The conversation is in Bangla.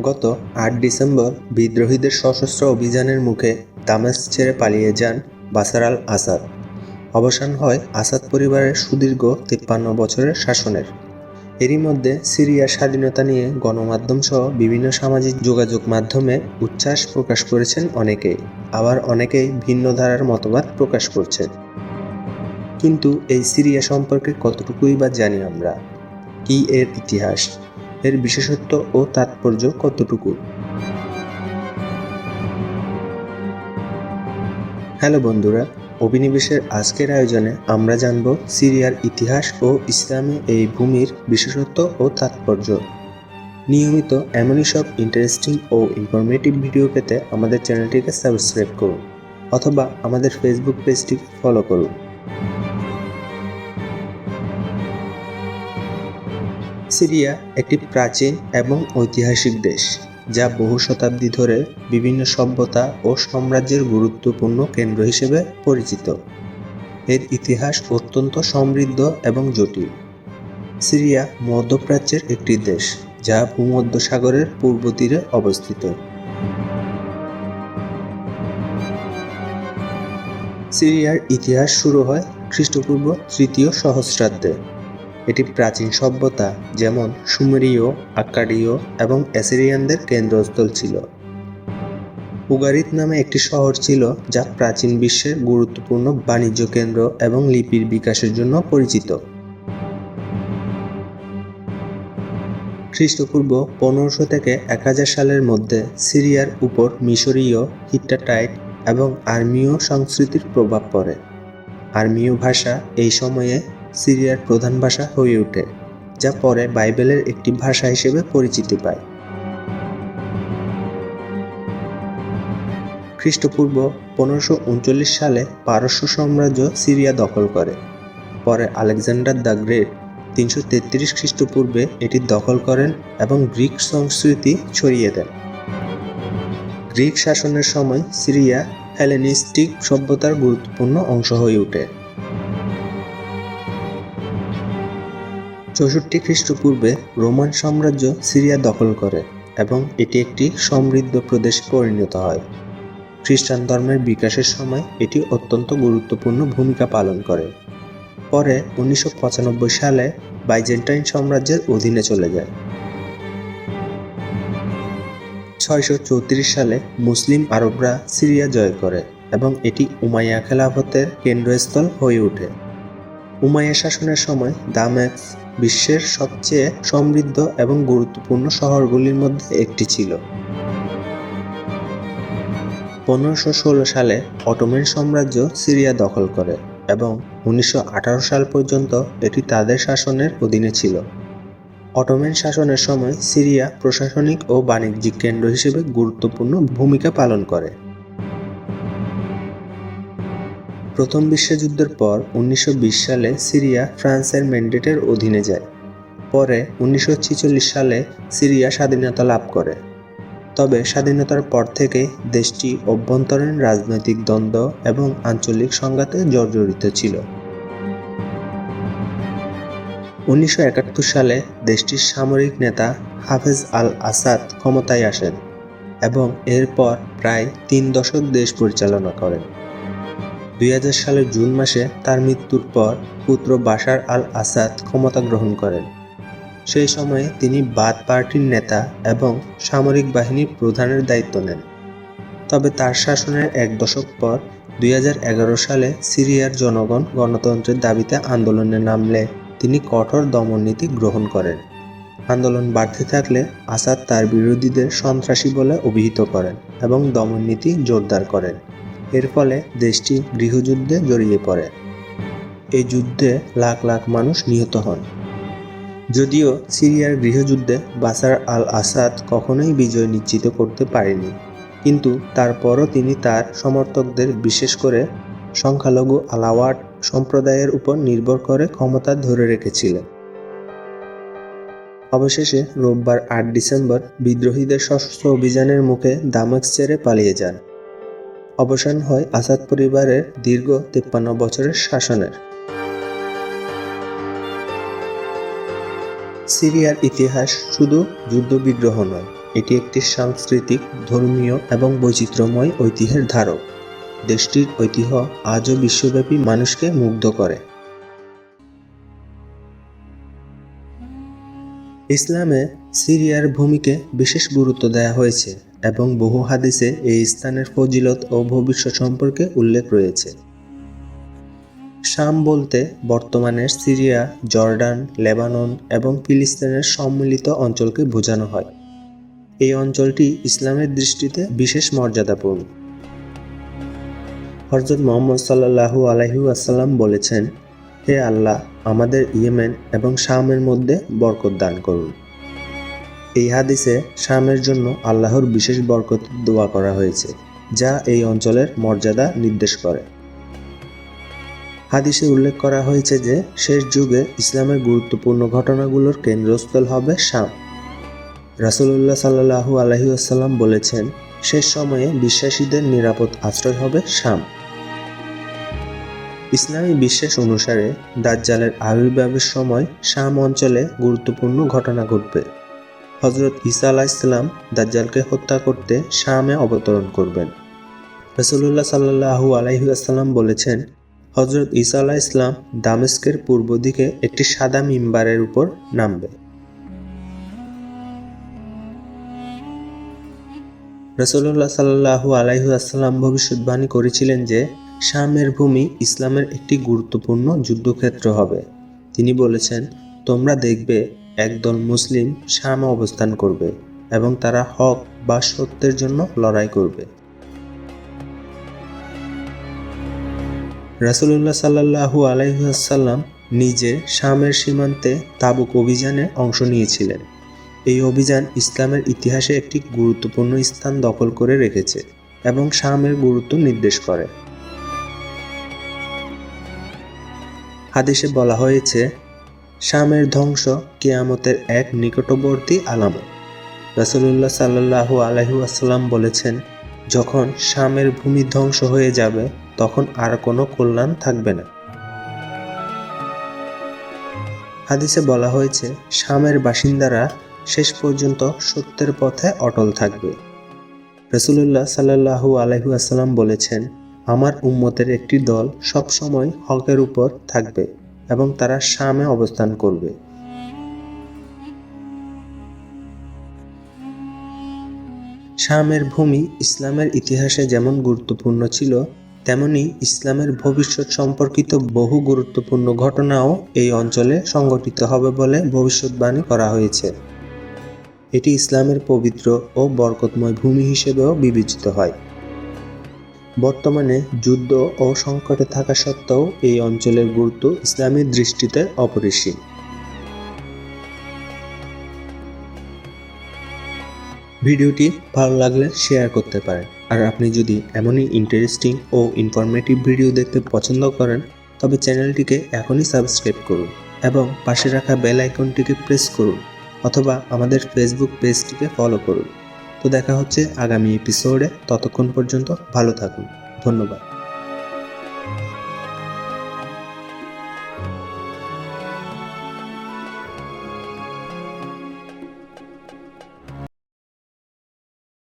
গত ৮ ডিসেম্বর বিদ্রোহীদের সশস্ত্র অভিযানের মুখে দামেস্ক ছেড়ে পালিয়ে যান বাশার আল-আসাদ। অবসান হয় আসাদ পরিবারের সুদীর্ঘ ৫৩ বছরের শাসনের। এরই মধ্যে সিরিয়ার স্বাধীনতা নিয়ে গণমাধ্যম সহ বিভিন্ন সামাজিক যোগাযোগ মাধ্যমে উচ্ছ্বাস প্রকাশ করেছেন অনেকেই, আবার অনেকেই ভিন্ন ধারার মতবাদ প্রকাশ করছেন। কিন্তু এই সিরিয়া সম্পর্কে কতটুকুই বা জানি আমরা? কি এর ইতিহাস, এর বিশেষত্ব ও তাৎপর্য কতটুকু? হ্যালো বন্ধুরা, অভিনিবেশের আজকের আয়োজনে আমরা জানব সিরিয়ার ইতিহাস ও ইসলামে এই ভূমির বিশেষত্ব ও তাৎপর্য। নিয়মিত এমনই সব ইন্টারেস্টিং ও ইনফরমেটিভ ভিডিও পেতে আমাদের চ্যানেলটিকে সাবস্ক্রাইব করুন অথবা আমাদের ফেসবুক পেজটিকে ফলো করুন। সিরিয়া একটি প্রাচীন এবং ঐতিহাসিক দেশ, যা বহু শতাব্দী ধরে বিভিন্ন সভ্যতা ও সাম্রাজ্যের গুরুত্বপূর্ণ কেন্দ্র হিসেবে পরিচিত। এর ইতিহাস অত্যন্ত সমৃদ্ধ এবং জটিল। সিরিয়া মধ্যপ্রাচ্যের একটি দেশ, যা ভূমধ্যসাগরের পূর্ব তীরে অবস্থিত। সিরিয়ার ইতিহাস শুরু হয় খ্রিস্টপূর্ব ৩য় সহস্রাব্দে। এটি প্রাচীন সভ্যতা যেমন সুমেরীয়, আক্কাদীয় এবং অ্যাসিরিয়ানদের কেন্দ্রস্থল ছিল। উগারিত নামে একটি শহর ছিল, যা প্রাচীন বিশ্বের গুরুত্বপূর্ণ বাণিজ্য কেন্দ্র এবং লিপির বিকাশের জন্য পরিচিত। খ্রিস্টপূর্ব ১৫০০ থেকে ১০০০ সালের মধ্যে সিরিয়ার উপর মিশরীয়, হিট্টাইট এবং আর্মীয় সংস্কৃতির প্রভাব পড়ে। আর্মীয় ভাষা এই সময়ে সিরিয়ার প্রধান ভাষা হয়ে ওঠে, যা পরে বাইবেলের একটি ভাষা হিসেবে পরিচিতি পায়। খ্রিস্টপূর্ব ১৫৩৯ সালে পারস্য সাম্রাজ্য সিরিয়া দখল করে। পরে আলেকজান্ডার দ্য গ্রেট ৩৩৩ খ্রিস্টপূর্বে এটি দখল করেন এবং গ্রিক সংস্কৃতি ছড়িয়ে দেন। গ্রিক শাসনের সময় সিরিয়া হেলেনিস্টিক সভ্যতার গুরুত্বপূর্ণ অংশ হয়ে ওঠে। ৬৪ খ্রিস্টপূর্বে রোমান সাম্রাজ্য সিরিয়া দখল করে এবং এটি একটি সমৃদ্ধ প্রদেশে পরিণত হয়। খ্রিস্টান ধর্মের বিকাশের সময় এটি অত্যন্ত গুরুত্বপূর্ণ ভূমিকা পালন করে। পরে ১৯৯৫ সালে বাইজেন্টাইন সাম্রাজ্যের অধীনে চলে যায়। ৬৩৪ সালে মুসলিম আরবরা সিরিয়া জয় করে এবং এটি উমাইয়া খেলাফতের কেন্দ্রস্থল হয়ে ওঠে। উমাইয়া শাসনের সময় দামেস্ক বিশ্বের সবচেয়ে সমৃদ্ধ এবং গুরুত্বপূর্ণ শহরগুলির মধ্যে একটি ছিল। ১৫১৬ সালে অটোমান সাম্রাজ্য সিরিয়া দখল করে এবং ১৯১৮ সাল পর্যন্ত এটি তাদের শাসনের অধীনে ছিল। অটোমান শাসনের সময় সিরিয়া প্রশাসনিক ও বাণিজ্যিক কেন্দ্র হিসেবে গুরুত্বপূর্ণ ভূমিকা পালন করে। প্রথম বিশ্বযুদ্ধের পর ১৯২০ সালে সিরিয়া ফ্রান্সের ম্যান্ডেটের অধীনে যায়। পরে ১৯৪৬ সালে সিরিয়া স্বাধীনতা লাভ করে। তবে স্বাধীনতার পর থেকে দেশটি অভ্যন্তরীণ রাজনৈতিক দ্বন্দ্ব এবং আঞ্চলিক সংঘাতে জর্জরিত ছিল। ১৯৭১ সালে দেশটির সামরিক নেতা হাফেজ আল-আসাদ ক্ষমতায় আসেন এবং এরপর প্রায় ৩ দশক দেশ পরিচালনা করেন। ২০০০ সালের জুন মাসে তার মৃত্যুর পর পুত্র বাশার আল-আসাদ ক্ষমতা গ্রহণ করেন। সেই সময়ে তিনি বাথ পার্টির নেতা এবং সামরিক বাহিনীর প্রধানের দায়িত্ব নেন। তবে তার শাসনের ১ দশক পর ২০১১ সালে সিরিয়ার জনগণ গণতন্ত্রের দাবিতে আন্দোলনে নামলে তিনি কঠোর দমননীতি গ্রহণ করেন। আন্দোলন বাড়তে থাকলে আসাদ তার বিরোধীদের সন্ত্রাসী বলে অভিহিত করেন এবং দমননীতি জোরদার করেন। এর ফলে দেশটি গৃহযুদ্ধে জড়িয়ে পড়ে। এই যুদ্ধে লাখ লাখ মানুষ নিহত হন। যদিও সিরিয়ার গৃহযুদ্ধে বাশার আল-আসাদ কখনোই বিজয় নিশ্চিত করতে পারেনি, কিন্তু তারপরও তিনি তার সমর্থকদের, বিশেষ করে সংখ্যালঘু আলাওয়াট সম্প্রদায়ের উপর নির্ভর করে ক্ষমতা ধরে রেখেছিলেন। অবশেষে রোববার ৮ ডিসেম্বর বিদ্রোহীদের সশস্ত্র অভিযানের মুখে দামেস্ক ছেড়ে পালিয়ে যান। অবসান হয় আসাদ পরিবারের দীর্ঘ ৫৩ বছরের শাসনের। সিরিয়ার ইতিহাস শুধু যুদ্ধবিগ্রহ নয়, এটি একটি সাংস্কৃতিক, ধর্মীয় এবং বৈচিত্র্যময় ঐতিহ্যের ধারক। দেশটির ঐতিহ্য আজও বিশ্বব্যাপী মানুষকে মুগ্ধ করে। ইসলামে সিরিয়ার ভূমিকে বিশেষ গুরুত্ব দেওয়া হয়েছে এবং বহু হাদিসে এই স্থানের ফজিলত ও ভবিষ্যৎ সম্পর্কে উল্লেখ রয়েছে। শাম বলতে বর্তমানের সিরিয়া, জর্ডান, লেবানন এবং ফিলিস্তিনের সম্মিলিত অঞ্চলকে বোঝানো হয়। এই অঞ্চলটি ইসলামের দৃষ্টিতে বিশেষ মর্যাদাপূর্ণ। হযরত মুহাম্মদ সাল্লাল্লাহু আলাইহি ওয়াসাল্লাম বলেছেন, হে আল্লাহ, আমাদের ইয়েমেন এবং শামের মধ্যে বরকত দান করুন। এই হাদিসে শামের জন্য আল্লাহর বিশেষ বরকতের দোয়া করা হয়েছে, যা এই অঞ্চলের মর্যাদা নির্দেশ করে। হাদিসে উল্লেখ করা হয়েছে যে শেষ যুগে ইসলামের গুরুত্বপূর্ণ ঘটনাগুলোর কেন্দ্রস্থল হবে শাম। রাসূলুল্লাহ সাল্লাল্লাহু আলাইহি ওয়াসাল্লাম বলেছেন, শেষ সময়ে বিশ্বাসীদের নিরাপদ আশ্রয় হবে শাম। ইসলামী বিশ্বাস অনুসারে দাজ্জালের আবির্ভাবের সময় শাম অঞ্চলে গুরুত্বপূর্ণ ঘটনা ঘটবে। হযরত ঈসা আলাইহিস সালাম দাজ্জালকে হত্যা করতে শামে অবতরণ করবেন। রাসূলুল্লাহ সাল্লাল্লাহু আলাইহি ওয়াসাল্লাম বলেছেন, হযরত ঈসা আলাইহিস সালাম দামেস্কের পূর্ব দিকে একটি সাদা মিম্বারের উপর নামবে। রাসূলুল্লাহ সাল্লাল্লাহু আলাইহি ওয়াসাল্লাম ভবিষ্যদ্বাণী করেছিলেন যে শামের ভূমি ইসলামের একটি গুরুত্বপূর্ণ যুদ্ধক্ষেত্র হবে। তিনি বলেছেন, তোমরা দেখবে একদল মুসলিম শামে অবস্থান করবে এবং তারা হক বা সত্যের জন্য লড়াই করবে। রাসূলুল্লাহ সাল্লাল্লাহু আলাইহি ওয়াসাল্লাম নিজে শামের সীমান্তে তাবুক অভিযানে অংশ নিয়েছিলেন। এই অভিযান ইসলামের ইতিহাসে একটি গুরুত্বপূর্ণ স্থান দখল করে রেখেছে এবং শামের গুরুত্ব নির্দেশ করে। হাদিসে বলা হয়েছে, শামের ধ্বংস কিয়ামতের এক নিকটবর্তী আলামত। রাসূলুল্লাহ সাল্লাল্লাহু আলাইহি ওয়াসাল্লাম বলেছেন, যখন শামের ভূমি ধ্বংস হয়ে যাবে তখন আর কোনো কল্যাণ থাকবে না। হাদিসে বলা হয়েছে, শামের বাসিন্দারা শেষ পর্যন্ত সত্যের পথে অটল থাকবে। রাসূলুল্লাহ সাল্লাল্লাহু আলাইহি ওয়াসাল্লাম বলেছেন, আমার উম্মতের একটি দল সব সময় হকের উপর থাকবে এবং তারা শামে অবস্থান করবে। শামের ভূমি ইসলামের ইতিহাসে যেমন গুরুত্বপূর্ণ ছিল, তেমনি ইসলামের ভবিষ্যৎ সম্পর্কিত বহু গুরুত্বপূর্ণ ঘটনাও এই অঞ্চলে সংঘটিত হবে বলে ভবিষ্যদ্বাণী করা হয়েছে। এটি ইসলামের পবিত্র ও বরকতময় ভূমি হিসেবেও বিবেচিত হয়। বর্তমানে যুদ্ধ ও সংকটে থাকা সত্ত্বেও এই অঞ্চলের গুরুত্ব ইসলামের দৃষ্টিতে অপরিসীম। ভিডিওটি ভালো লাগলে শেয়ার করতে পারেন। আর আপনি যদি এমনই ইন্টারেস্টিং ও ইনফরমেটিভ ভিডিও দেখতে পছন্দ করেন, তবে চ্যানেলটিকে এখনই সাবস্ক্রাইব করুন এবং পাশে রাখা বেল আইকনটিকে প্রেস করুন, অথবা আমাদের ফেসবুক পেজটিকে ফলো করুন। তো দেখা হচ্ছে আগামী এপিসোডে। ততক্ষণ পর্যন্ত ভালো থাকুন। ধন্যবাদ।